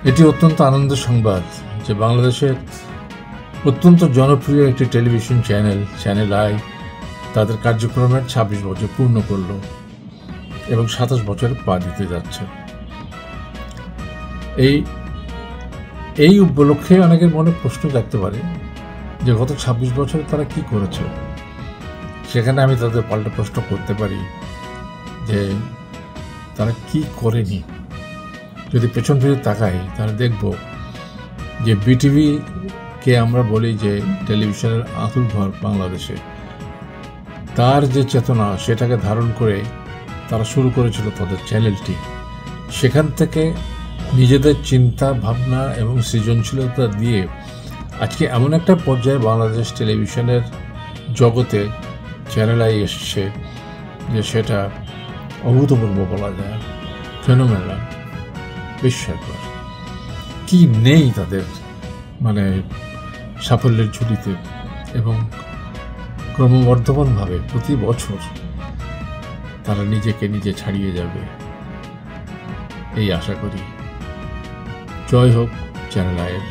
এটি অত্যন্ত আনন্দের সংবাদ যে বাংলাদেশের অত্যন্ত জনপ্রিয় একটি টেলিভিশন চ্যানেল আই তাদের কার্যক্রমের ২৬ বছর পূর্ণ করল এবং ২৭ বছর পা দিতে যাচ্ছে। এই উপলক্ষে অনেকের মনে প্রশ্ন জাগতে পারে যে গত ২৬ বছরে তারা কি করেছে। সেখানে আমি তাদের পাল্টা প্রশ্ন করতে পারি যে তারা কি করেনি। যদি পেছন ফিরে তাকাই তাহলে দেখব যে বিটিভিকে আমরা বলি যে টেলিভিশনের আঁতুড় ঘর বাংলাদেশে, তার যে চেতনা সেটাকে ধারণ করে তারা শুরু করেছিল তাদের চ্যানেলটি। সেখান থেকে নিজেদের চিন্তা ভাবনা এবং সৃজনশীলতা দিয়ে আজকে এমন একটা পর্যায়ে বাংলাদেশ টেলিভিশনের জগতে চ্যানেল আই এসছে যে সেটা অভূতপূর্ব বলা যায়, ফেনোমেনাল, বিস্ময়কর। কি নেই তাদের সাফল্যের ঝুলিতে, এবং ক্রমবর্ধমানভাবে প্রতি বছর তারা নিজেকে নিজে ছাড়িয়ে যাবে এই আশা করি। জয় হোক চ্যানেল আইয়ের।